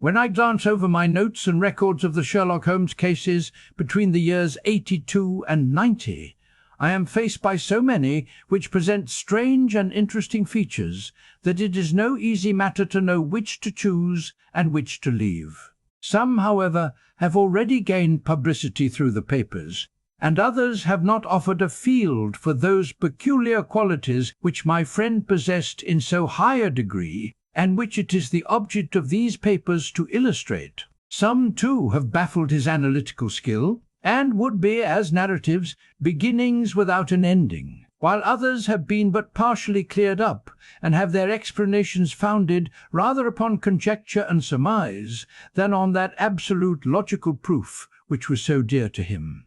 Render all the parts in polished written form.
When I glance over my notes and records of the Sherlock Holmes cases between the years 82 and 90, I am faced by so many which present strange and interesting features that it is no easy matter to know which to choose and which to leave. Some, however, have already gained publicity through the papers, and others have not offered a field for those peculiar qualities which my friend possessed in so high a degree, and which it is the object of these papers to illustrate. Some, too, have baffled his analytical skill, and would be, as narratives, beginnings without an ending, while others have been but partially cleared up, and have their explanations founded rather upon conjecture and surmise than on that absolute logical proof which was so dear to him.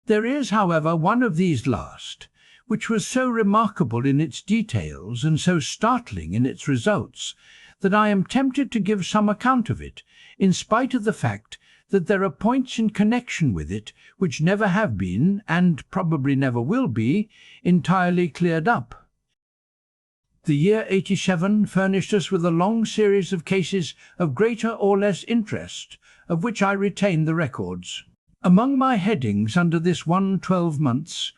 There is, however, one of these last, which was so remarkable in its details and so startling in its results, that I am tempted to give some account of it, in spite of the fact that there are points in connection with it which never have been, and probably never will be, entirely cleared up. The year 87 furnished us with a long series of cases of greater or less interest, of which I retain the records. Among my headings under this 12 months,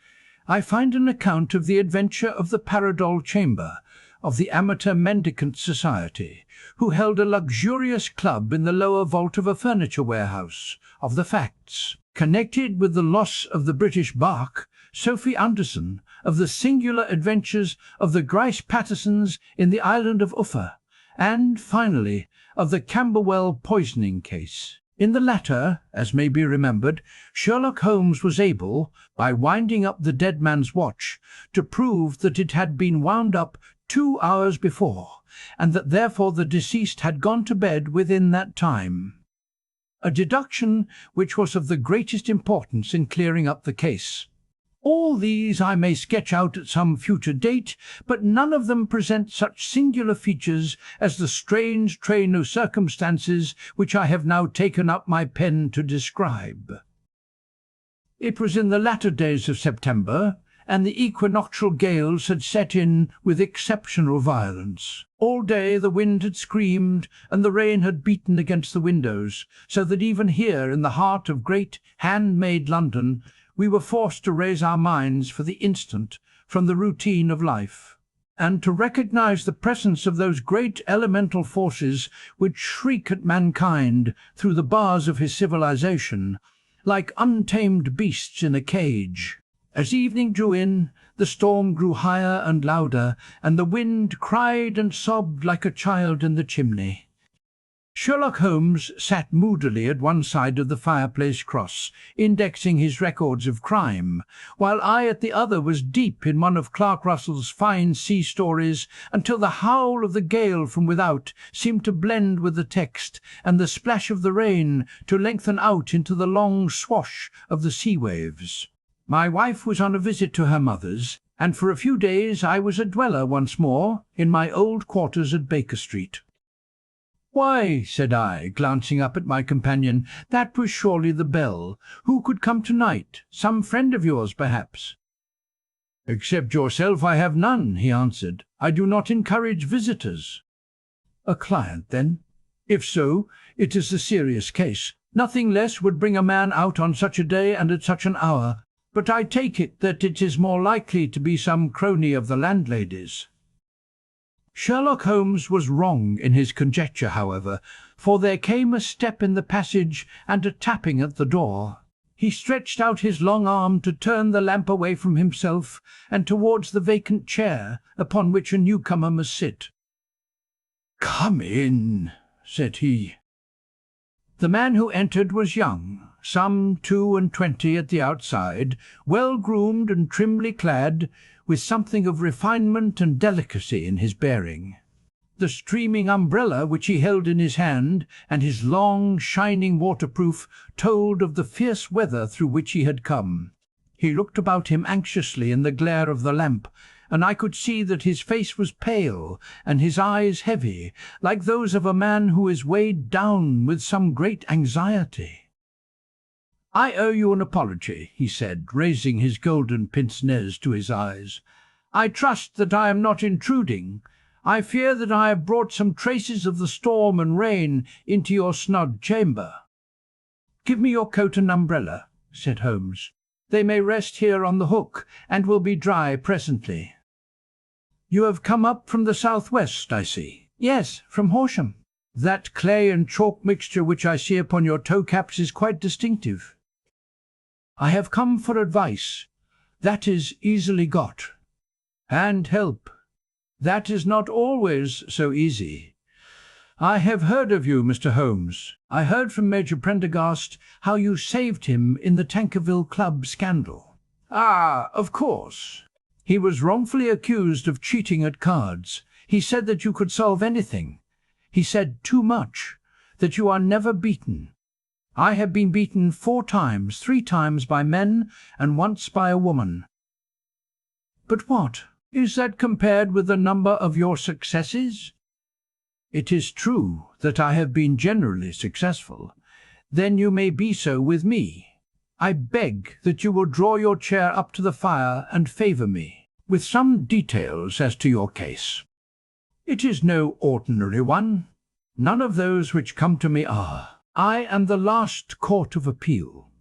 I find an account of the adventure of the Paradol Chamber, of the Amateur Mendicant Society, who held a luxurious club in the lower vault of a furniture warehouse, of the facts connected with the loss of the British bark, Sophie Anderson, of the singular adventures of the Grice Pattersons in the island of Uffa, and, finally, of the Camberwell poisoning case. In the latter, as may be remembered, Sherlock Holmes was able, by winding up the dead man's watch, to prove that it had been wound up 2 hours before, and that therefore the deceased had gone to bed within that time. A deduction which was of the greatest importance in clearing up the case. All these I may sketch out at some future date, but none of them present such singular features as the strange train of circumstances which I have now taken up my pen to describe. It was in the latter days of September, and the equinoctial gales had set in with exceptional violence. All day the wind had screamed, and the rain had beaten against the windows, so that even here in the heart of great handmade London we were forced to raise our minds for the instant from the routine of life, and to recognize the presence of those great elemental forces which shriek at mankind through the bars of his civilization, like untamed beasts in a cage. As evening drew in, the storm grew higher and louder, and the wind cried and sobbed like a child in the chimney. Sherlock Holmes sat moodily at one side of the fireplace cross, indexing his records of crime, while I at the other was deep in one of Clark Russell's fine sea stories until the howl of the gale from without seemed to blend with the text, and the splash of the rain to lengthen out into the long swash of the sea waves. My wife was on a visit to her mother's, and for a few days I was a dweller once more in my old quarters at Baker Street. "Why," said I, glancing up at my companion, "that was surely the bell. Who could come tonight? Some friend of yours, perhaps?" "Except yourself I have none," he answered. "I do not encourage visitors." "A client, then? If so, it is a serious case. Nothing less would bring a man out on such a day and at such an hour. But I take it that it is more likely to be some crony of the landlady's." Sherlock Holmes was wrong in his conjecture, however, for there came a step in the passage and a tapping at the door. He stretched out his long arm to turn the lamp away from himself and towards the vacant chair upon which a newcomer must sit. "Come in," said he. The man who entered was young, some 22 at the outside, well-groomed and trimly clad, with something of refinement and delicacy in his bearing. The streaming umbrella which he held in his hand, and his long, shining waterproof, told of the fierce weather through which he had come. He looked about him anxiously in the glare of the lamp, and I could see that his face was pale and his eyes heavy, like those of a man who is weighed down with some great anxiety. "I owe you an apology," he said, raising his golden pince-nez to his eyes. "I trust that I am not intruding. I fear that I have brought some traces of the storm and rain into your snug chamber." "Give me your coat and umbrella," said Holmes. "They may rest here on the hook, and will be dry presently." "You have come up from the southwest, I see." "Yes, from Horsham." "That clay and chalk mixture which I see upon your toe-caps is quite distinctive." "I have come for advice. That is easily got." "And help. That is not always so easy. I have heard of you, Mr. Holmes. I heard from Major Prendergast how you saved him in the Tankerville Club scandal." "Ah, of course. He was wrongfully accused of cheating at cards. He said that you could solve anything. He said too much, that you are never beaten. I have been beaten 4 times, 3 times by men, and once by a woman." "But what is that compared with the number of your successes?" "It is true that I have been generally successful. Then you may be so with me. I beg that you will draw your chair up to the fire and favour me with some details as to your case. It is no ordinary one. None of those which come to me are. I am the last court of appeal.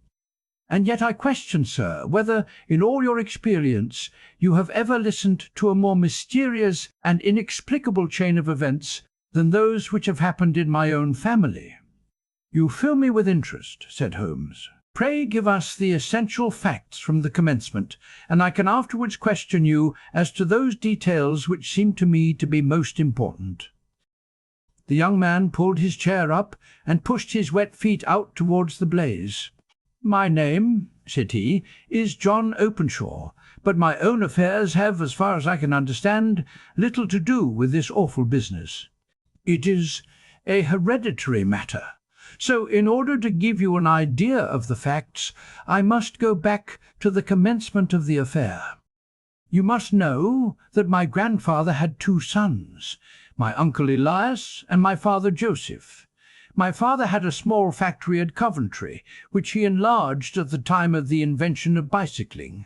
And yet I question, sir, whether in all your experience you have ever listened to a more mysterious and inexplicable chain of events than those which have happened in my own family." "You fill me with interest," said Holmes. "Pray give us the essential facts from the commencement, and I can afterwards question you as to those details which seem to me to be most important." The young man pulled his chair up and pushed his wet feet out towards the blaze. "My name," said he, "is John Openshaw, but my own affairs have, as far as I can understand, little to do with this awful business. It is a hereditary matter. So in order to give you an idea of the facts, I must go back to the commencement of the affair. You must know that my grandfather had 2 sons, my uncle Elias and my father Joseph. My father had a small factory at Coventry, which he enlarged at the time of the invention of bicycling.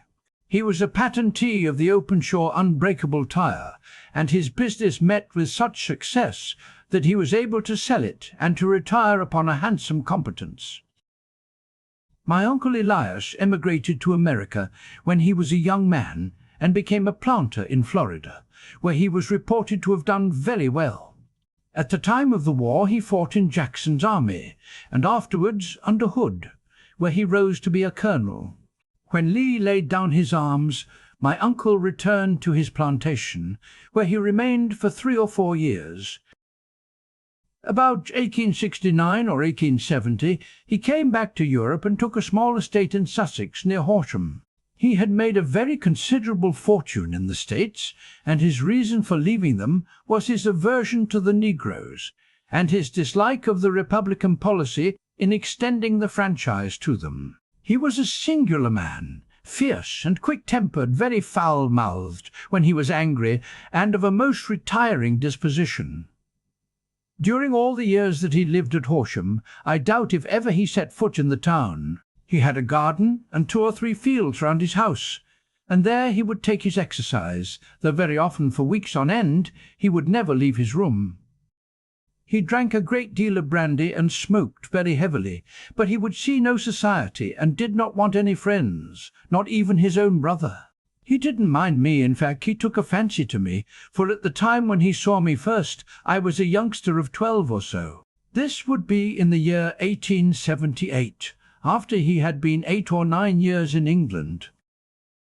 He was a patentee of the Openshaw unbreakable tire, and his business met with such success that he was able to sell it and to retire upon a handsome competence. My uncle Elias emigrated to America when he was a young man and became a planter in Florida, where he was reported to have done very well. At the time of the war he fought in Jackson's army, and afterwards under Hood, where he rose to be a colonel. When Lee laid down his arms, my uncle returned to his plantation, where he remained for 3 or 4 years. About 1869 or 1870 he came back to Europe and took a small estate in Sussex near Horsham. He had made a very considerable fortune in the States, and his reason for leaving them was his aversion to the negroes, and his dislike of the Republican policy in extending the franchise to them. He was a singular man, fierce and quick-tempered, very foul-mouthed when he was angry, and of a most retiring disposition. During all the years that he lived at Horsham, I doubt if ever he set foot in the town. He had a garden and 2 or 3 fields round his house, and there he would take his exercise, though very often for weeks on end he would never leave his room. He drank a great deal of brandy and smoked very heavily, but he would see no society and did not want any friends, not even his own brother. He didn't mind me. In fact, he took a fancy to me, for at the time when he saw me first I was a youngster of 12 or so. This would be in the year 1878, after he had been 8 or 9 years in England.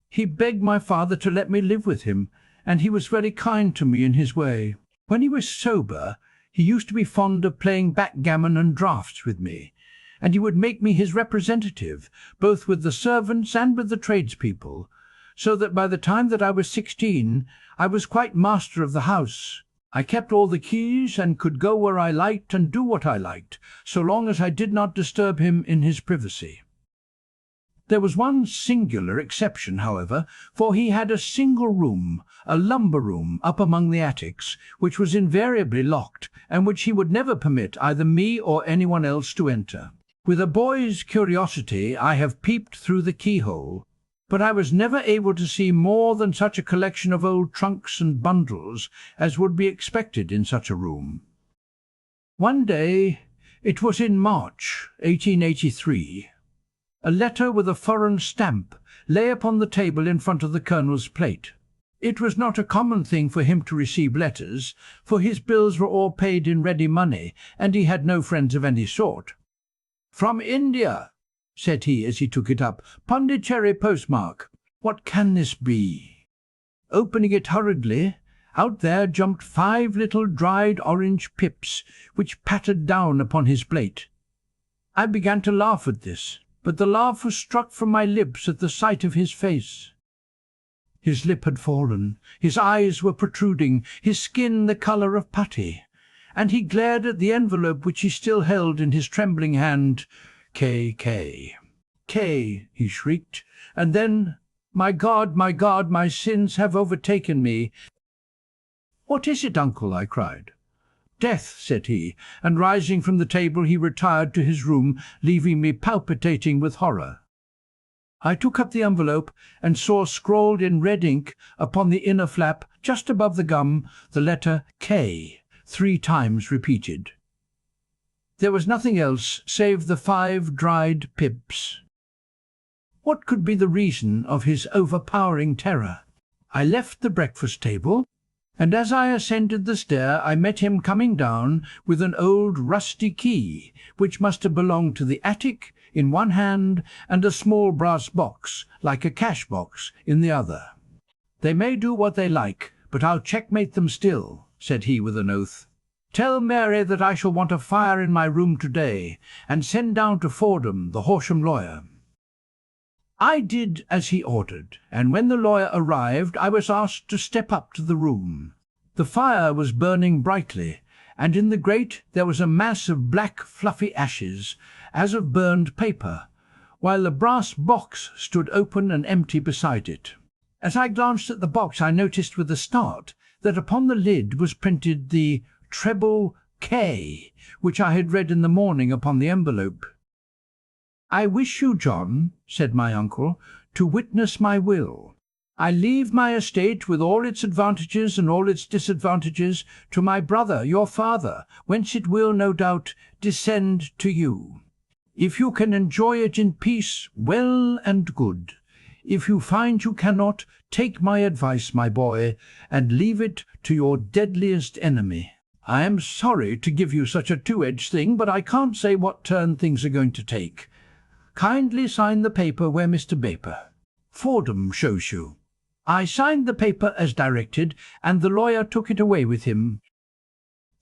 He begged my father to let me live with him, and he was very kind to me in his way. When he was sober, he used to be fond of playing backgammon and draughts with me, and he would make me his representative, both with the servants and with the tradespeople, so that by the time that I was 16, I was quite master of the house. I kept all the keys and could go where I liked and do what I liked, so long as I did not disturb him in his privacy. There was one singular exception, however, for he had a single room, a lumber room, up among the attics, which was invariably locked, and which he would never permit either me or anyone else to enter. With a boy's curiosity I have peeped through the keyhole. but I was never able to see more than such a collection of old trunks and bundles as would be expected in such a room. One day, it was in March 1883, a letter with a foreign stamp lay upon the table in front of the Colonel's plate. It was not a common thing for him to receive letters, for his bills were all paid in ready money, and he had no friends of any sort. "From India," said he as he took it up. "Pondicherry postmark. What can this be?" Opening it hurriedly, out there jumped 5 little dried orange pips, which pattered down upon his plate. I began to laugh at this, but the laugh was struck from my lips at the sight of his face. His lip had fallen, his eyes were protruding, his skin the colour of putty, and he glared at the envelope which he still held in his trembling hand. K, he shrieked, and then, my God, my sins have overtaken me." "What is it, uncle?" I cried. "Death," said he, and rising from the table he retired to his room, leaving me palpitating with horror. I took up the envelope and saw scrawled in red ink upon the inner flap, just above the gum, the letter K, 3 times repeated. There was nothing else save the 5 dried pips. What could be the reason of his overpowering terror? I left the breakfast table, and as I ascended the stair I met him coming down with an old rusty key, which must have belonged to the attic, in one hand, and a small brass box, like a cash box, in the other. "They may do what they like, but I'll checkmate them still," said he with an oath. "Tell Mary that I shall want a fire in my room to-day, and send down to Fordham, the Horsham lawyer." I did as he ordered, and when the lawyer arrived I was asked to step up to the room. The fire was burning brightly, and in the grate there was a mass of black fluffy ashes, as of burned paper, while the brass box stood open and empty beside it. As I glanced at the box I noticed with a start that upon the lid was printed the treble K, which I had read in the morning upon the envelope. "I wish you, John," said my uncle, "to witness my will. I leave my estate with all its advantages and all its disadvantages to my brother, your father, whence it will, no doubt, descend to you. If you can enjoy it in peace, well and good. If you find you cannot, take my advice, my boy, and leave it to your deadliest enemy. I am sorry to give you such a two-edged thing, but I can't say what turn things are going to take. Kindly sign the paper where Mr. Baper. Fordham shows you." I signed the paper as directed, and the lawyer took it away with him.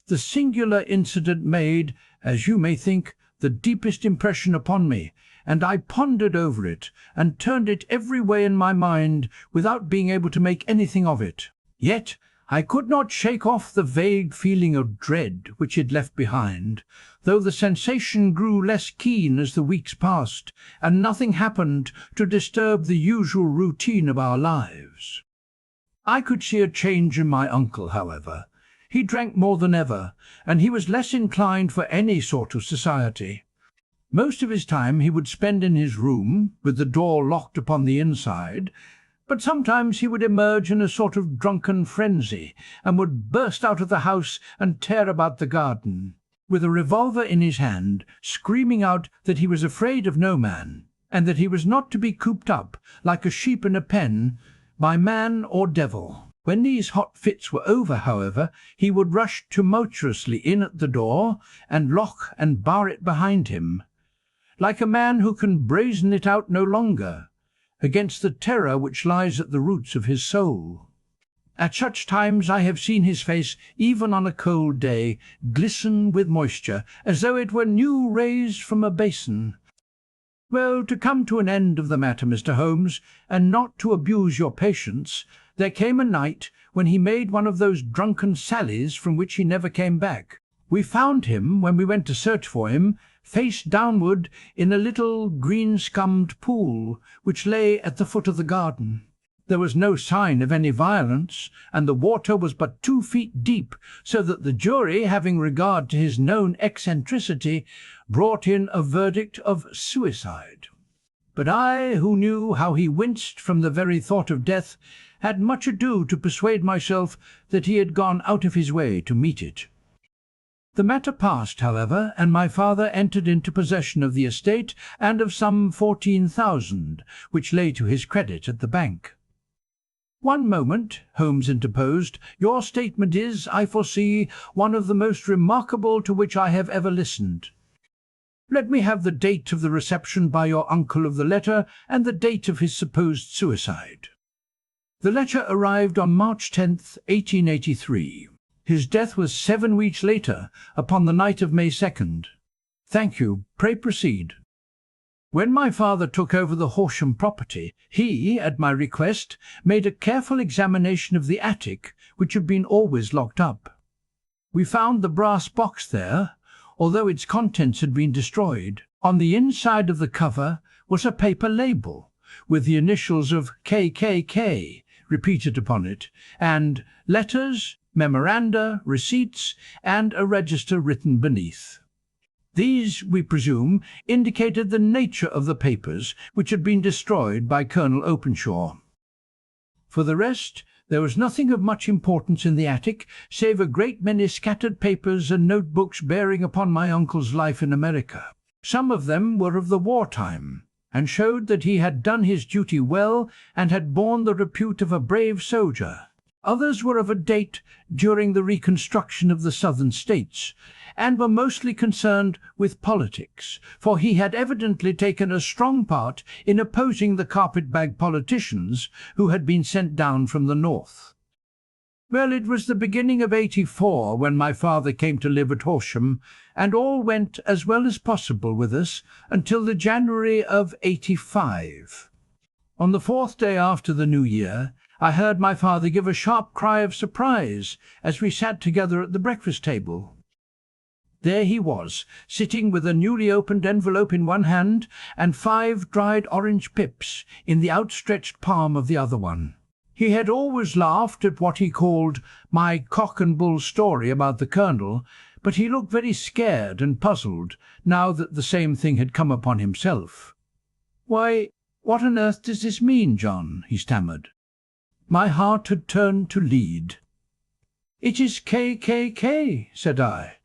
The singular incident made, as you may think, the deepest impression upon me, and I pondered over it, and turned it every way in my mind, without being able to make anything of it. Yet I could not shake off the vague feeling of dread which it left behind, though the sensation grew less keen as the weeks passed, and nothing happened to disturb the usual routine of our lives. I could see a change in my uncle, however. He drank more than ever, and he was less inclined for any sort of society. Most of his time he would spend in his room, with the door locked upon the inside, but sometimes he would emerge in a sort of drunken frenzy, and would burst out of the house and tear about the garden, with a revolver in his hand, screaming out that he was afraid of no man, and that he was not to be cooped up, like a sheep in a pen, by man or devil. When these hot fits were over, however, he would rush tumultuously in at the door, and lock and bar it behind him, like a man who can brazen it out no longer, against the terror which lies at the roots of his soul. At such times I have seen his face, even on a cold day, glisten with moisture, as though it were new raised from a basin. Well, to come to an end of the matter, Mr. Holmes, and not to abuse your patience, there came a night when he made one of those drunken sallies from which he never came back. We found him, when we went to search for him, face downward in a little green-scummed pool which lay at the foot of the garden. There was no sign of any violence, and the water was but 2 feet deep, so that the jury, having regard to his known eccentricity, brought in a verdict of suicide. But I, who knew how he winced from the very thought of death, had much ado to persuade myself that he had gone out of his way to meet it. The matter passed, however, and my father entered into possession of the estate and of some 14,000, which lay to his credit at the bank. "One moment," Holmes interposed. "Your statement is, I foresee, one of the most remarkable to which I have ever listened. Let me have the date of the reception by your uncle of the letter and the date of his supposed suicide." "The letter arrived on March 10th, 1883. His death was 7 weeks later, upon the night of May 2nd. "Thank you. Pray proceed." "When my father took over the Horsham property, he, at my request, made a careful examination of the attic, which had been always locked up. We found the brass box there, although its contents had been destroyed. On the inside of the cover was a paper label, with the initials of KKK repeated upon it, and letters, memoranda, receipts, and a register written beneath. These, we presume, indicated the nature of the papers which had been destroyed by Colonel Openshaw. For the rest, there was nothing of much importance in the attic, save a great many scattered papers and notebooks bearing upon my uncle's life in America. Some of them were of the war-time, and showed that he had done his duty well and had borne the repute of a brave soldier. Others were of a date during the reconstruction of the Southern States, and were mostly concerned with politics, for he had evidently taken a strong part in opposing the carpet-bag politicians who had been sent down from the North. Well, it was the beginning of '84 when my father came to live at Horsham, and all went as well as possible with us until the January of '85. On the 4th day after the New Year, I heard my father give a sharp cry of surprise as we sat together at the breakfast table. There he was, sitting with a newly opened envelope in one hand and 5 dried orange pips in the outstretched palm of the other one. He had always laughed at what he called my cock-and-bull story about the Colonel, but he looked very scared and puzzled now that the same thing had come upon himself. "Why, what on earth does this mean, John?" he stammered. My heart had turned to lead. "It is KKK," said I.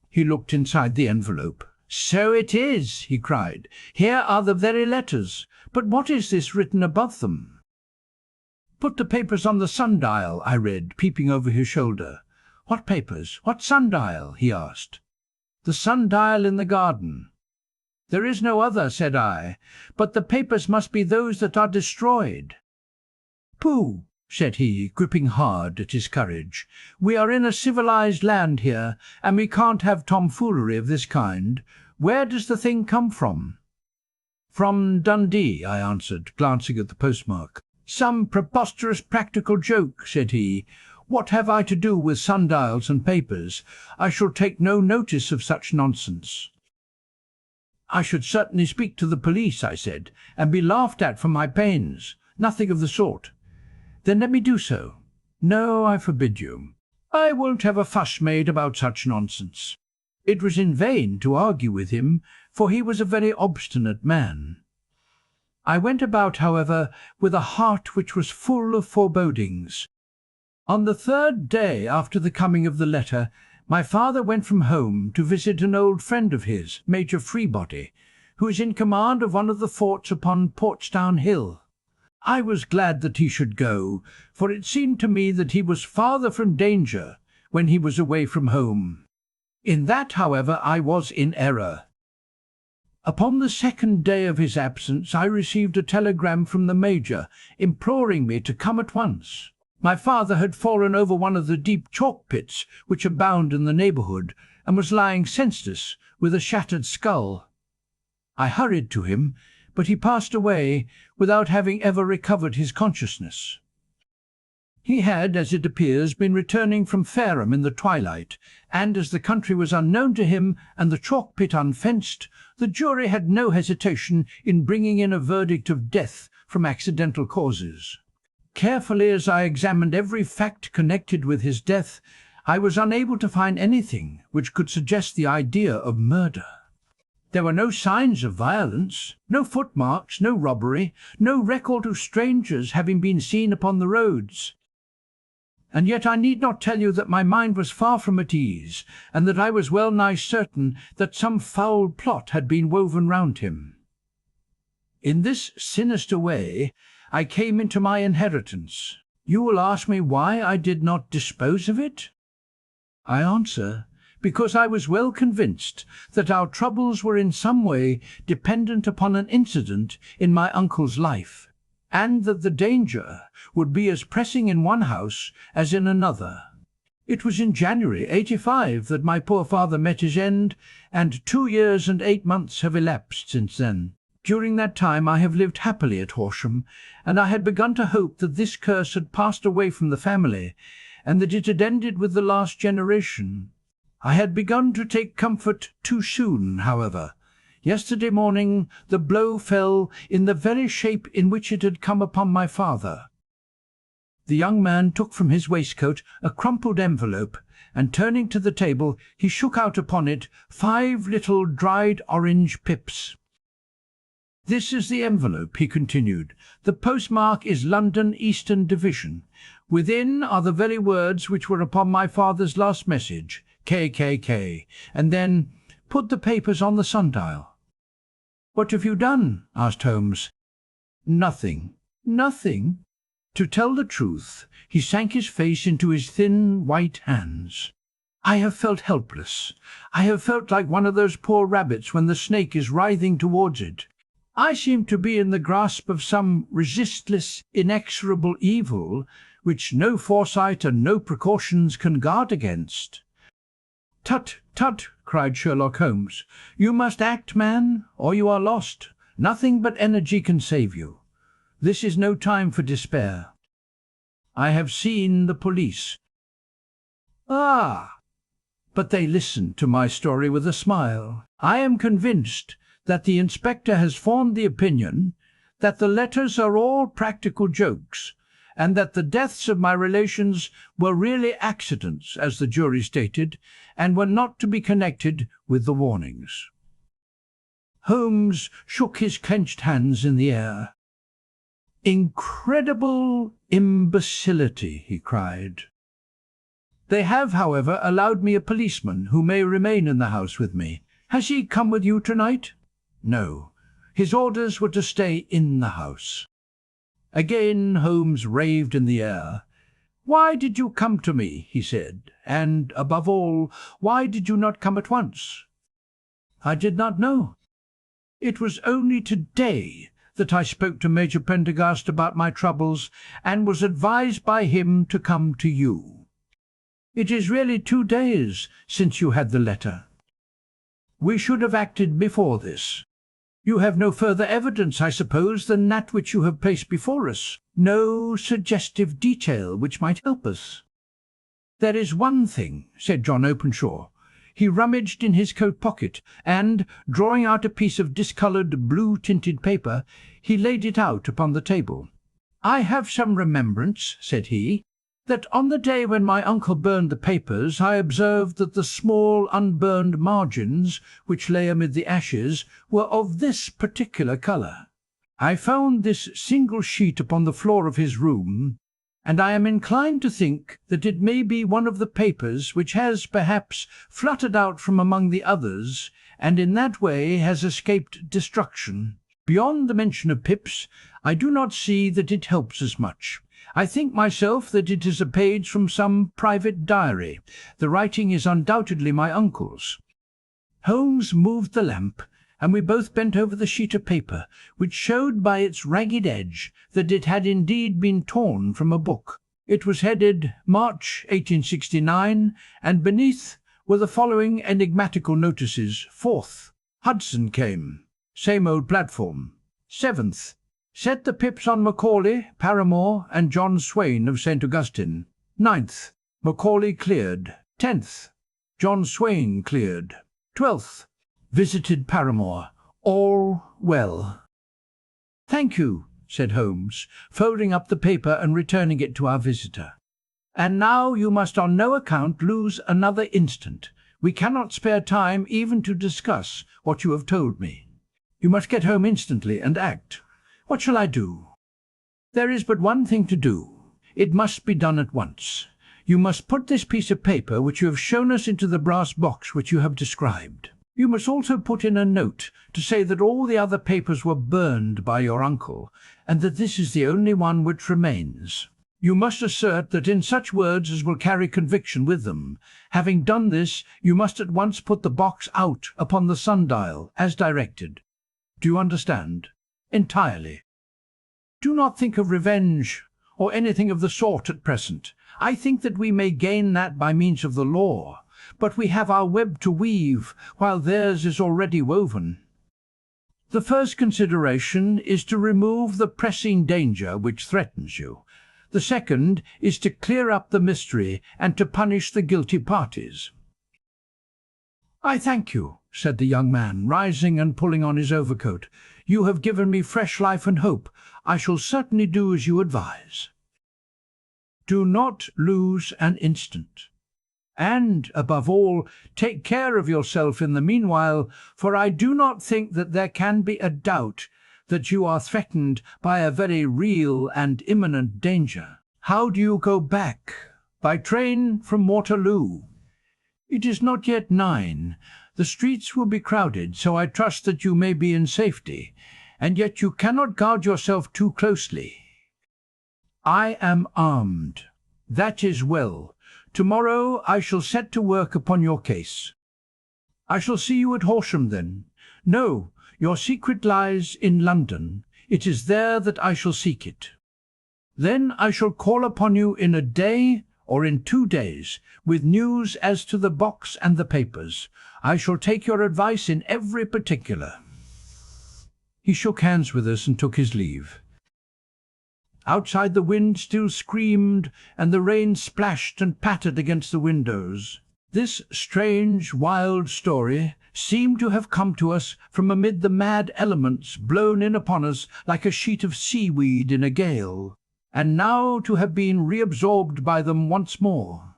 He looked inside the envelope. "So it is," he cried. "Here are the very letters. But what is this written above them?" "Put the papers on the sundial," I read, peeping over his shoulder. "What papers? What sundial?" he asked. "The sundial in the garden." "There is no other," said I. "But the papers must be those that are destroyed." "Pooh," said he, gripping hard at his courage. "We are in a civilized land here, and we can't have tomfoolery of this kind. Where does the thing come from?" "From Dundee," I answered, glancing at the postmark. "Some preposterous practical joke," said he. "What have I to do with sundials and papers? I shall take no notice of such nonsense." "I should certainly speak to the police," I said, "and be laughed at for my pains. Nothing of the sort." "Then let me do so." "No, I forbid you. I won't have a fuss made about such nonsense." It was in vain to argue with him, for he was a very obstinate man. I went about, however, with a heart which was full of forebodings. On the 3rd day after the coming of the letter, my father went from home to visit an old friend of his, Major Freebody, who is in command of one of the forts upon Portsdown Hill. I was glad that he should go, for it seemed to me that he was farther from danger when he was away from home. In that, however, I was in error. Upon the 2nd day of his absence I received a telegram from the Major, imploring me to come at once. My father had fallen over one of the deep chalk pits which abound in the neighbourhood, and was lying senseless, with a shattered skull. I hurried to him, but he passed away without having ever recovered his consciousness. He had, as it appears, been returning from Fareham in the twilight, and as the country was unknown to him and the chalk pit unfenced, the jury had no hesitation in bringing in a verdict of death from accidental causes. Carefully as I examined every fact connected with his death, I was unable to find anything which could suggest the idea of murder. There were no signs of violence, no footmarks, no robbery, no record of strangers having been seen upon the roads. And yet I need not tell you that my mind was far from at ease, and that I was well nigh certain that some foul plot had been woven round him. In this sinister way I came into my inheritance. You will ask me why I did not dispose of it? I answer, because I was well convinced that our troubles were in some way dependent upon an incident in my uncle's life, and that the danger would be as pressing in one house as in another. It was in January 85 that my poor father met his end, and 2 years and 8 months have elapsed since then. During that time I have lived happily at Horsham, and I had begun to hope that this curse had passed away from the family, and that it had ended with the last generation. I had begun to take comfort too soon, however. Yesterday morning the blow fell in the very shape in which it had come upon my father. The young man took from his waistcoat a crumpled envelope, and turning to the table he shook out upon it 5 little dried orange pips. "This is the envelope," he continued. "The postmark is London Eastern Division. Within are the very words which were upon my father's last message, KKK, and then put the papers on the sundial." "What have you done?" asked Holmes. "Nothing." "Nothing?" To tell the truth, he sank his face into his thin white hands. "I have felt helpless. I have felt like one of those poor rabbits when the snake is writhing towards it. I seem to be in the grasp of some resistless, inexorable evil which no foresight and no precautions can guard against." "Tut, tut!" cried Sherlock Holmes. "You must act, man, or you are lost. Nothing but energy can save you. This is no time for despair. I have seen the police." "Ah!" But they listened to my story with a smile. "I am convinced that the inspector has formed the opinion that the letters are all practical jokes, and that the deaths of my relations were really accidents, as the jury stated, and were not to be connected with the warnings." Holmes shook his clenched hands in the air. "Incredible imbecility!" he cried. "They have, however, allowed me a policeman who may remain in the house with me. Has he come with you tonight?" "No. His orders were to stay in the house." Again Holmes raved in the air. "Why did you come to me?" he said. "And, above all, why did you not come at once?" "I did not know. It was only today that I spoke to Major Prendergast about my troubles, and was advised by him to come to you. It is really 2 days since you had the letter. We should have acted before this. You have no further evidence, I suppose, than that which you have placed before us? No suggestive detail which might help us?" "There is one thing," said John Openshaw. He rummaged in his coat pocket, and, drawing out a piece of discoloured blue-tinted paper, he laid it out upon the table. "I have some remembrance," said he, "that on the day when my uncle burned the papers I observed that the small unburned margins which lay amid the ashes were of this particular colour. I found this single sheet upon the floor of his room, and I am inclined to think that it may be one of the papers which has, perhaps, fluttered out from among the others, and in that way has escaped destruction. Beyond the mention of PIPS, I do not see that it helps us much. I think myself that it is a page from some private diary. The writing is undoubtedly my uncle's." Holmes moved the lamp, and we both bent over the sheet of paper, which showed by its ragged edge that it had indeed been torn from a book. It was headed March 1869, and beneath were the following enigmatical notices. 4th, Hudson came. Same old platform. 7th, set the pips on Macaulay, Paramore, and John Swain of St. Augustine. 9th, Macaulay cleared. 10th, John Swain cleared. 12th, visited Paramore. All well. "Thank you," said Holmes, folding up the paper and returning it to our visitor. "And now you must on no account lose another instant. We cannot spare time even to discuss what you have told me. You must get home instantly and act. What shall I do? There is but one thing to do. It must be done at once. You must put this piece of paper which you have shown us into the brass box which you have described. You must also put in a note to say that all the other papers were burned by your uncle, and that this is the only one which remains. You must assert that in such words as will carry conviction with them. Having done this, you must at once put the box out upon the sundial, as directed. Do you understand? Entirely. Do not think of revenge, or anything of the sort at present. I think that we may gain that by means of the law, but we have our web to weave, while theirs is already woven. The first consideration is to remove the pressing danger which threatens you. The second is to clear up the mystery and to punish the guilty parties. I thank you, said the young man, rising and pulling on his overcoat. You have given me fresh life and hope. I shall certainly do as you advise. Do not lose an instant. And, above all, take care of yourself in the meanwhile, for I do not think that there can be a doubt that you are threatened by a very real and imminent danger. How do you go back? By train from Waterloo. It is not yet 9. The streets will be crowded, so I trust that you may be in safety, and yet you cannot guard yourself too closely. I am armed. That is well. Tomorrow I shall set to work upon your case. I shall see you at Horsham then. No, your secret lies in London. It is there that I shall seek it. Then I shall call upon you in a day or in 2 days, with news as to the box and the papers. I shall take your advice in every particular. He shook hands with us and took his leave. Outside the wind still screamed, and the rain splashed and pattered against the windows. This strange, wild story seemed to have come to us from amid the mad elements blown in upon us like a sheet of seaweed in a gale, and now to have been reabsorbed by them once more.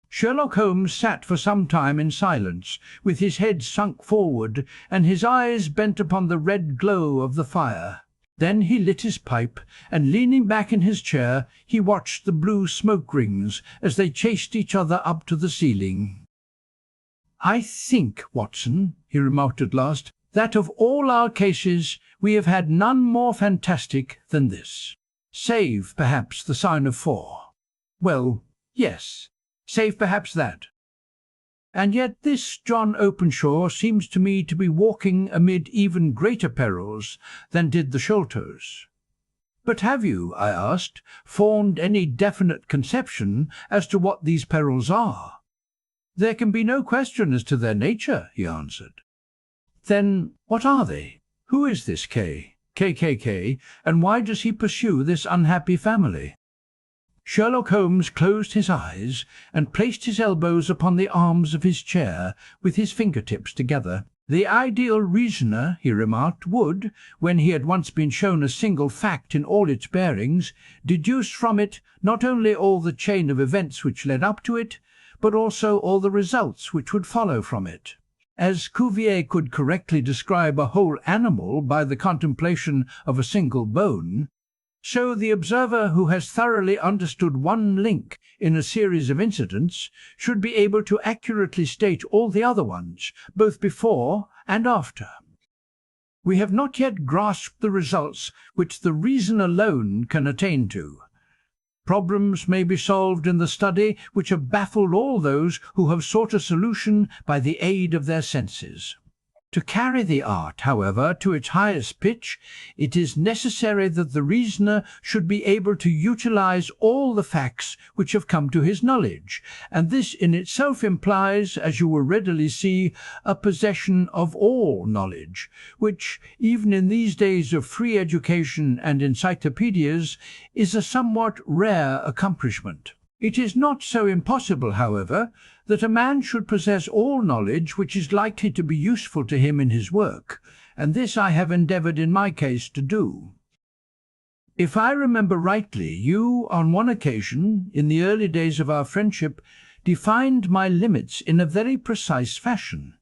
Sherlock Holmes sat for some time in silence, with his head sunk forward and his eyes bent upon the red glow of the fire. Then he lit his pipe, and leaning back in his chair, he watched the blue smoke rings as they chased each other up to the ceiling. I think, Watson, he remarked at last, that of all our cases we have had none more fantastic than this. Save, perhaps, the sign of 4. Well, yes, save perhaps that. And yet this John Openshaw seems to me to be walking amid even greater perils than did the Sholtos. But have you, I asked, formed any definite conception as to what these perils are? There can be no question as to their nature, he answered. Then what are they? Who is this KKK, and why does he pursue this unhappy family? Sherlock Holmes closed his eyes and placed his elbows upon the arms of his chair with his fingertips together. The ideal reasoner, he remarked, would, when he had once been shown a single fact in all its bearings, deduce from it not only all the chain of events which led up to it, but also all the results which would follow from it. As Cuvier could correctly describe a whole animal by the contemplation of a single bone, so the observer who has thoroughly understood one link in a series of incidents should be able to accurately state all the other ones, both before and after. We have not yet grasped the results which the reason alone can attain to. Problems may be solved in the study which have baffled all those who have sought a solution by the aid of their senses. To carry the art, however, to its highest pitch, it is necessary that the reasoner should be able to utilize all the facts which have come to his knowledge, and this in itself implies, as you will readily see, a possession of all knowledge, which, even in these days of free education and encyclopedias, is a somewhat rare accomplishment. It is not so impossible, however, that a man should possess all knowledge which is likely to be useful to him in his work, and this I have endeavoured in my case to do. If I remember rightly, you, on one occasion, in the early days of our friendship, defined my limits in a very precise fashion.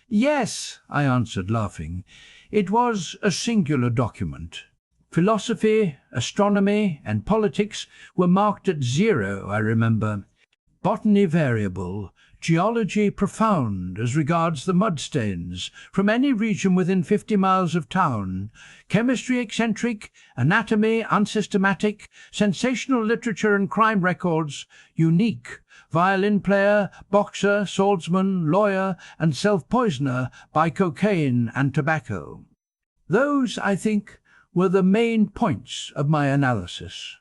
Yes, I answered, laughing. It was a singular document. Philosophy, astronomy, and politics were marked at 0, I remember. Botany variable, geology profound as regards the mudstains from any region within 50 miles of town, chemistry eccentric, anatomy unsystematic, sensational literature and crime records unique, violin player, boxer, swordsman, lawyer, and self-poisoner by cocaine and tobacco. Those, I think, were the main points of my analysis.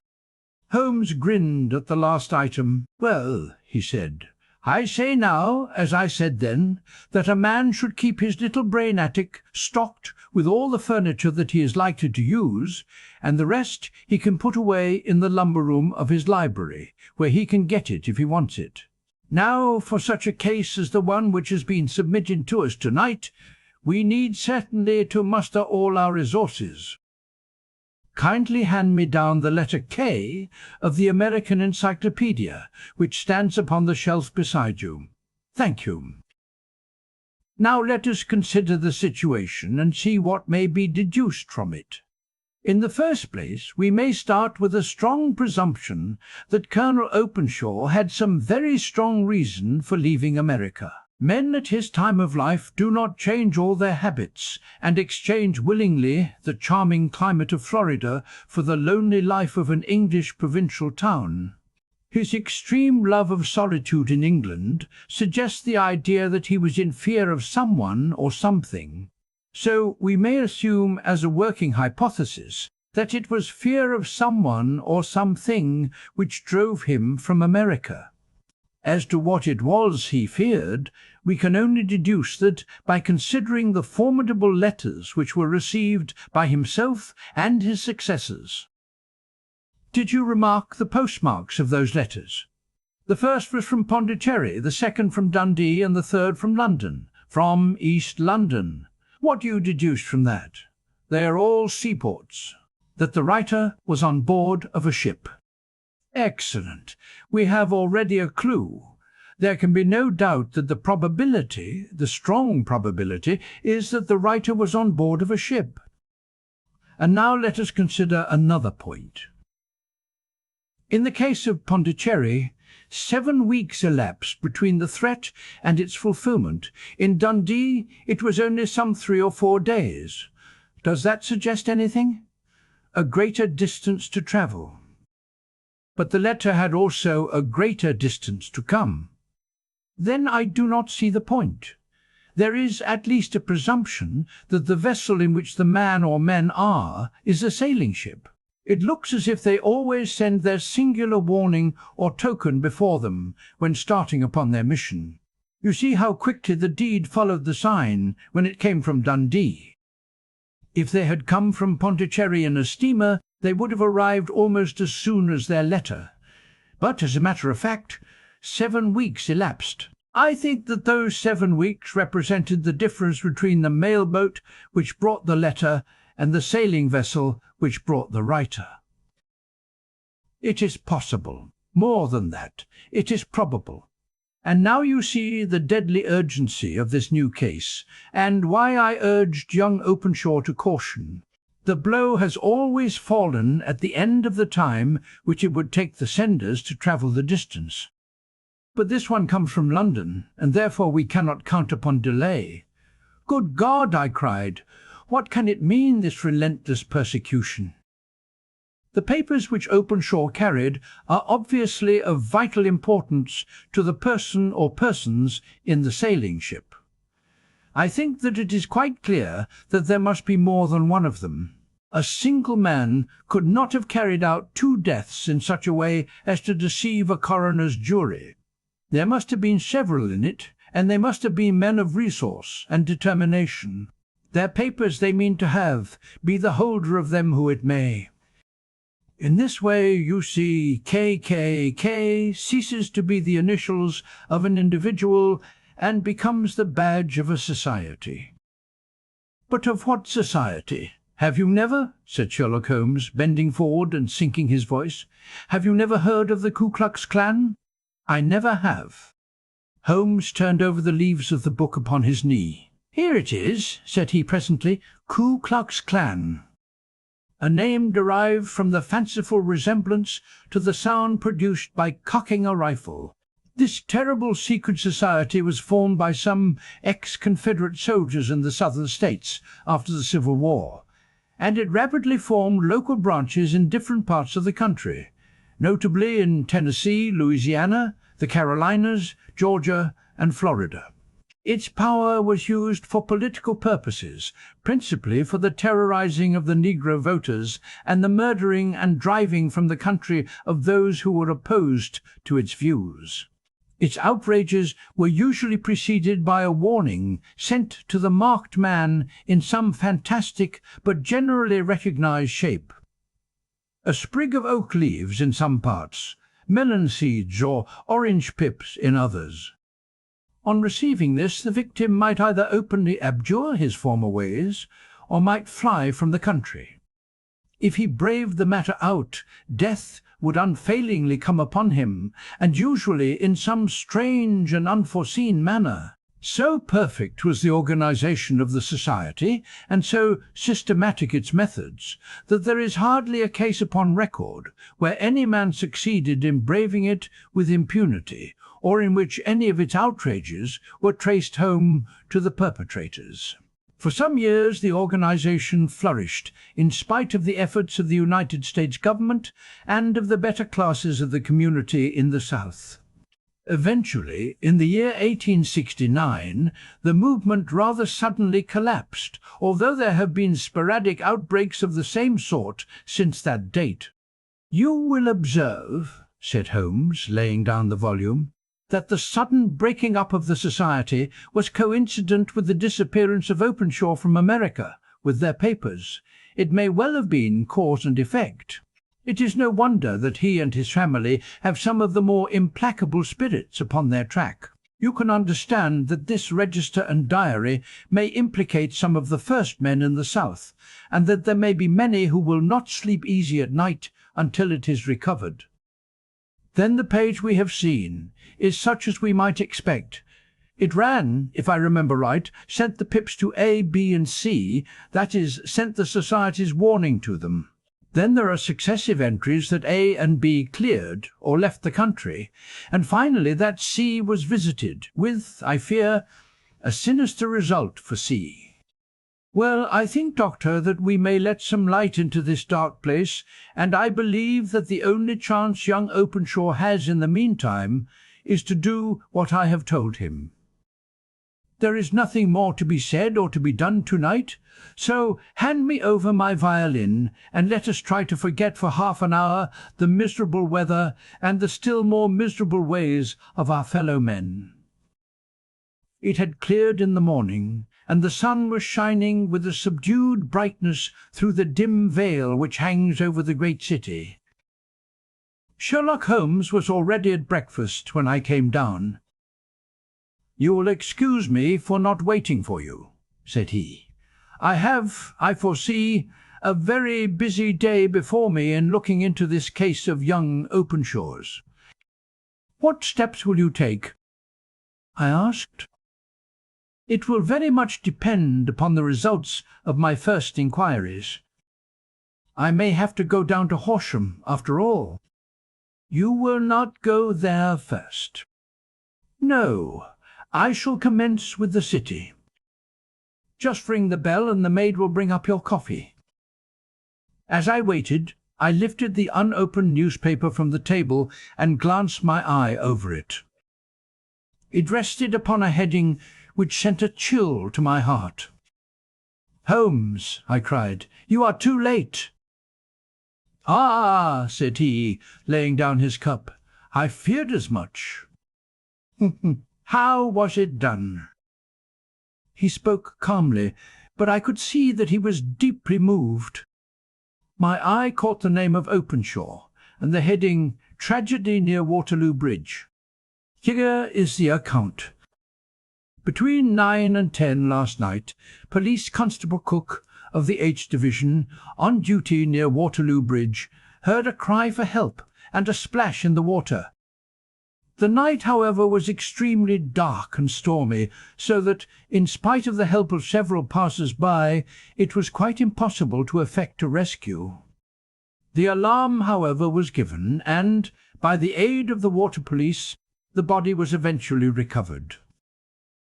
Holmes grinned at the last item. Well, he said, I say now, as I said then, that a man should keep his little brain attic stocked with all the furniture that he is likely to use, and the rest he can put away in the lumber room of his library, where he can get it if he wants it. Now, for such a case as the one which has been submitted to us tonight, we need certainly to muster all our resources. Kindly hand me down the letter K of the American Encyclopedia, which stands upon the shelf beside you. Thank you. Now let us consider the situation and see what may be deduced from it. In the first place, we may start with a strong presumption that Colonel Openshaw had some very strong reason for leaving America. Men at his time of life do not change all their habits and exchange willingly the charming climate of Florida for the lonely life of an English provincial town. His extreme love of solitude in England suggests the idea that he was in fear of someone or something. So we may assume as a working hypothesis that it was fear of someone or something which drove him from America. As to what it was he feared, we can only deduce that by considering the formidable letters which were received by himself and his successors. Did you remark the postmarks of those letters? The first was from Pondicherry, the second from Dundee, and the third from London, from East London. What do you deduce from that? They are all seaports. That the writer was on board of a ship. Excellent. We have already a clue. There can be no doubt that the probability, the strong probability, is that the writer was on board of a ship. And now let us consider another point. In the case of Pondicherry, 7 weeks elapsed between the threat and its fulfillment. In Dundee, it was only some 3 or 4 days. Does that suggest anything? A greater distance to travel. But the letter had also a greater distance to come. Then I do not see the point. There is at least a presumption that the vessel in which the man or men are is a sailing ship. It looks as if they always send their singular warning or token before them when starting upon their mission. You see how quickly the deed followed the sign when it came from Dundee. If they had come from Pondicherry in a steamer, they would have arrived almost as soon as their letter. But, as a matter of fact, 7 weeks elapsed. I think that those 7 weeks represented the difference between the mail boat which brought the letter and the sailing vessel which brought the writer. It is possible. More than that, it is probable. And now you see the deadly urgency of this new case, and why I urged young Openshaw to caution. The blow has always fallen at the end of the time which it would take the senders to travel the distance. But this one comes from London, and therefore we cannot count upon delay. Good God, I cried, what can it mean, this relentless persecution? The papers which Openshaw carried are obviously of vital importance to the person or persons in the sailing ship. I think that it is quite clear that there must be more than one of them. A single man could not have carried out 2 deaths in such a way as to deceive a coroner's jury. There must have been several in it, and they must have been men of resource and determination. Their papers they mean to have, be the holder of them who it may. In this way, you see, KKK ceases to be the initials of an individual and becomes the badge of a society. But of what society? Have you never, said Sherlock Holmes, bending forward and sinking his voice, have you never heard of the Ku Klux Klan? I never have. Holmes turned over the leaves of the book upon his knee. Here it is, said he presently, Ku Klux Klan. A name derived from the fanciful resemblance to the sound produced by cocking a rifle. This terrible secret society was formed by some ex-Confederate soldiers in the southern states after the Civil War, and it rapidly formed local branches in different parts of the country, notably in Tennessee, Louisiana, the Carolinas, Georgia, and Florida. Its power was used for political purposes, principally for the terrorizing of the Negro voters and the murdering and driving from the country of those who were opposed to its views. Its outrages were usually preceded by a warning sent to the marked man in some fantastic but generally recognized shape. A sprig of oak leaves in some parts, melon seeds or orange pips in others. On receiving this, the victim might either openly abjure his former ways, or might fly from the country. If he braved the matter out, death would unfailingly come upon him, and usually in some strange and unforeseen manner. So perfect was the organization of the society, and so systematic its methods, that there is hardly a case upon record where any man succeeded in braving it with impunity, or in which any of its outrages were traced home to the perpetrators. For some years the organization flourished, in spite of the efforts of the United States government and of the better classes of the community in the South. Eventually, in the year 1869, the movement rather suddenly collapsed, although there have been sporadic outbreaks of the same sort since that date. You will observe, said Holmes, laying down the volume, that the sudden breaking up of the society was coincident with the disappearance of Openshaw from America, with their papers. It may well have been cause and effect. It is no wonder that he and his family have some of the more implacable spirits upon their track. You can understand that this register and diary may implicate some of the first men in the South, and that there may be many who will not sleep easy at night until it is recovered. Then the page we have seen is such as we might expect. It ran, if I remember right, sent the pips to A, B, and C, that is, sent the society's warning to them. Then there are successive entries that A and B cleared or left the country, and finally that C was visited, with, I fear, a sinister result for C. Well, I think, Doctor, that we may let some light into this dark place, and I believe that the only chance young Openshaw has in the meantime is to do what I have told him. There is nothing more to be said or to be done tonight, so hand me over my violin, and let us try to forget for half an hour the miserable weather and the still more miserable ways of our fellow men. It had cleared in the morning, and the sun was shining with a subdued brightness through the dim veil which hangs over the great city. Sherlock Holmes was already at breakfast when I came down. "You will excuse me for not waiting for you," said he. "I have, I foresee, a very busy day before me in looking into this case of young Openshaw's." "What steps will you take?" I asked. "It will very much depend upon the results of my first inquiries. I may have to go down to Horsham, after all." "You will not go there first." "No, I shall commence with the city. Just ring the bell and the maid will bring up your coffee." As I waited, I lifted the unopened newspaper from the table and glanced my eye over it. It rested upon a heading which sent a chill to my heart. "Holmes," I cried, "you are too late." "Ah," said he, laying down his cup, "I feared as much." "How was it done?" He spoke calmly, but I could see that he was deeply moved. My eye caught the name of Openshaw, and the heading, "Tragedy near Waterloo Bridge." Here is the account. "Between 9 and 10 last night, Police Constable Cook of the H Division, on duty near Waterloo Bridge, heard a cry for help and a splash in the water. The night, however, was extremely dark and stormy, so that, in spite of the help of several passers-by, it was quite impossible to effect a rescue. The alarm, however, was given, and, by the aid of the water police, the body was eventually recovered.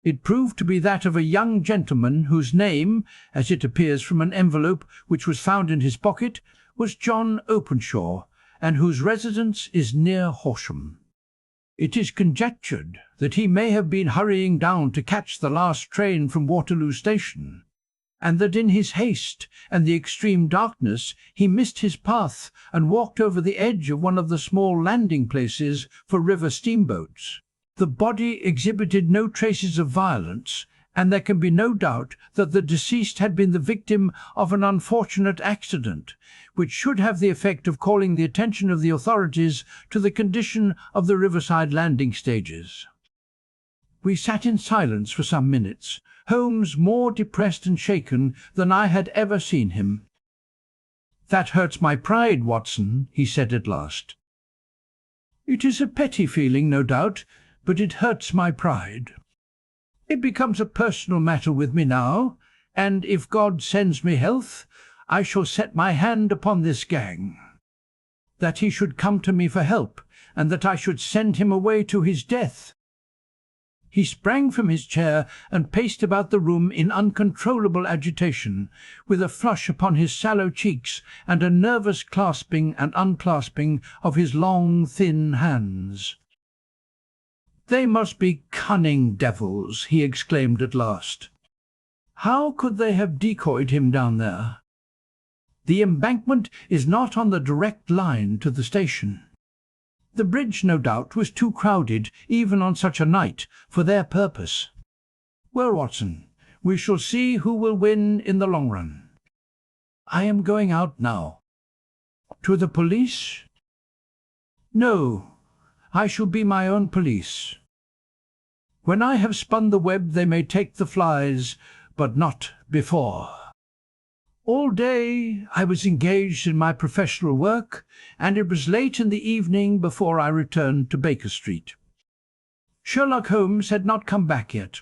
It proved to be that of a young gentleman whose name, as it appears from an envelope which was found in his pocket, was John Openshaw, and whose residence is near Horsham. It is conjectured that he may have been hurrying down to catch the last train from Waterloo Station, and that in his haste and the extreme darkness he missed his path and walked over the edge of one of the small landing places for river steamboats. The body exhibited no traces of violence, and there can be no doubt that the deceased had been the victim of an unfortunate accident, which should have the effect of calling the attention of the authorities to the condition of the riverside landing stages. We sat in silence for some minutes, Holmes more depressed and shaken than I had ever seen him. "That hurts my pride, Watson," he said at last. "It is a petty feeling, no doubt, but it hurts my pride. It becomes a personal matter with me now, and if God sends me health, I shall set my hand upon this gang. That he should come to me for help, and that I should send him away to his death." He sprang from his chair and paced about the room in uncontrollable agitation, with a flush upon his sallow cheeks and a nervous clasping and unclasping of his long, thin hands. "They must be cunning devils," he exclaimed at last. "How could they have decoyed him down there? The embankment is not on the direct line to the station. The bridge, no doubt, was too crowded, even on such a night, for their purpose. Well, Watson, we shall see who will win in the long run. I am going out now." "To the police?" "No, I shall be my own police. When I have spun the web they may take the flies, but not before. All day I was engaged in my professional work, and it was late in the evening before I returned to Baker Street. Sherlock Holmes had not come back yet.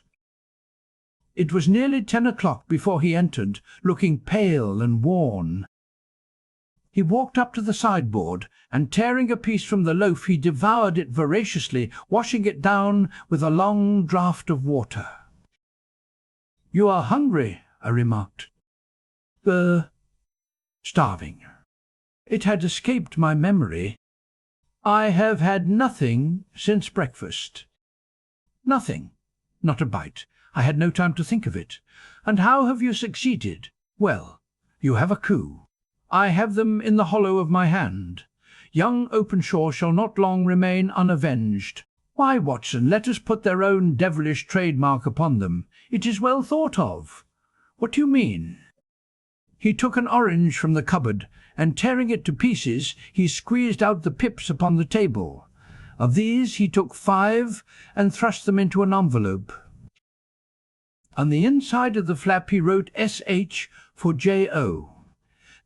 It was nearly 10 o'clock before he entered, looking pale and worn. He walked up to the sideboard, and tearing a piece from the loaf he devoured it voraciously, washing it down with a long draught of water. "You are hungry," I remarked. Starving." It had escaped my memory. "I have had nothing since breakfast." "Nothing?" "Not a bite. I had no time to think of it. And how have you succeeded?" "Well, you have a coup. I have them in the hollow of my hand. Young Openshaw shall not long remain unavenged. Why, Watson, let us put their own devilish trademark upon them. It is well thought of." "What do you mean?" He took an orange from the cupboard, and tearing it to pieces, he squeezed out the pips upon the table. Of these he took 5 and thrust them into an envelope. On the inside of the flap he wrote S.H. for J.O.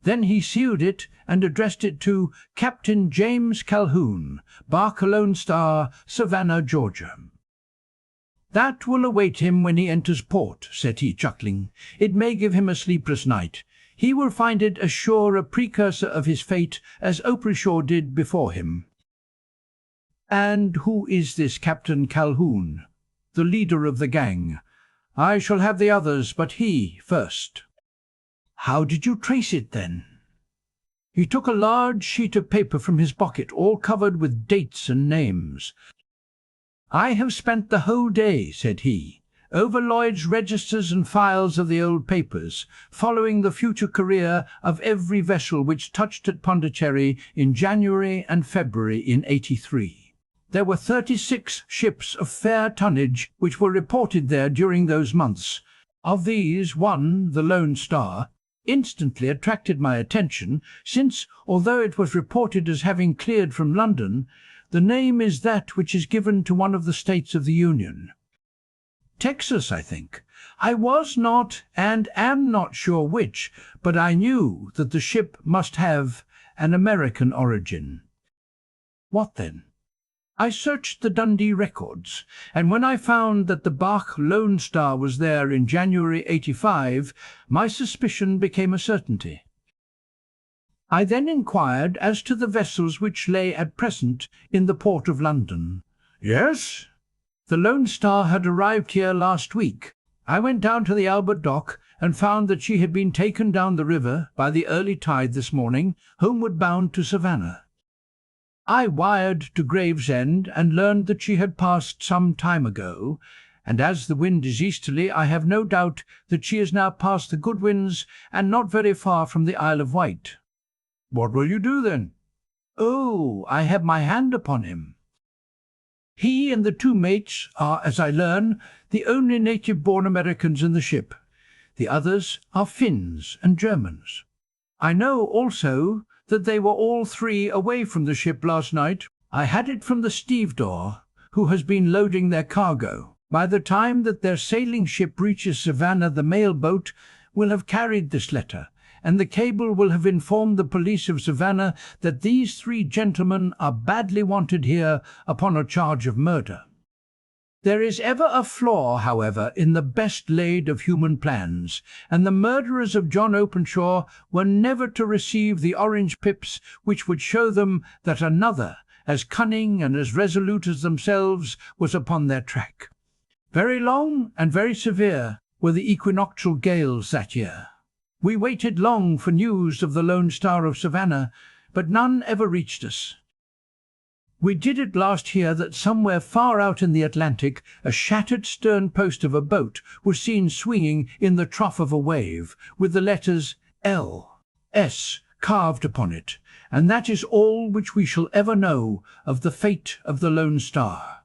Then he sealed it and addressed it to Captain James Calhoun, Barker Lone Star, Savannah, Georgia. "That will await him when he enters port," said he, chuckling. "It may give him a sleepless night. He will find it as sure a precursor of his fate as Openshaw did before him." "And who is this Captain Calhoun?" "The leader of the gang. I shall have the others, but he first." "How did you trace it, then?" He took a large sheet of paper from his pocket, all covered with dates and names. "I have spent the whole day," said he, "over Lloyd's registers and files of the old papers, following the future career of every vessel which touched at Pondicherry in January and February in '83. There were 36 ships of fair tonnage which were reported there during those months. Of these, one, the Lone Star, instantly attracted my attention, since, although it was reported as having cleared from London, the name is that which is given to one of the states of the Union. Texas, I think. I was not and am not sure which, but I knew that the ship must have an American origin." "What then?" I searched the Dundee records, and when I found that the Bach Lone Star was there in January 85, my suspicion became a certainty. I then inquired as to the vessels which lay at present in the port of London. Yes, the Lone Star had arrived here last week. I went down to the Albert Dock and found that she had been taken down the river by the early tide this morning, homeward bound to Savannah. I wired to Gravesend and learned that she had passed some time ago, and as the wind is easterly, I have no doubt that she is now past the Goodwins and not very far from the Isle of Wight. What will you do then? Oh, I have my hand upon him. He and the two mates are, as I learn, the only native-born Americans in the ship. The others are Finns and Germans. I know also that they were all three away from the ship last night. I had it from the stevedore, who has been loading their cargo. By the time that their sailing ship reaches Savannah, the mail boat will have carried this letter, and the cable will have informed the police of Savannah that these three gentlemen are badly wanted here upon a charge of murder. There is ever a flaw, however, in the best laid of human plans, and the murderers of John Openshaw were never to receive the orange pips which would show them that another, as cunning and as resolute as themselves, was upon their track. Very long and very severe were the equinoctial gales that year. We waited long for news of the Lone Star of Savannah, but none ever reached us. We did at last hear that somewhere far out in the Atlantic a shattered stern post of a boat was seen swinging in the trough of a wave, with the letters L.S. carved upon it, and that is all which we shall ever know of the fate of the Lone Star.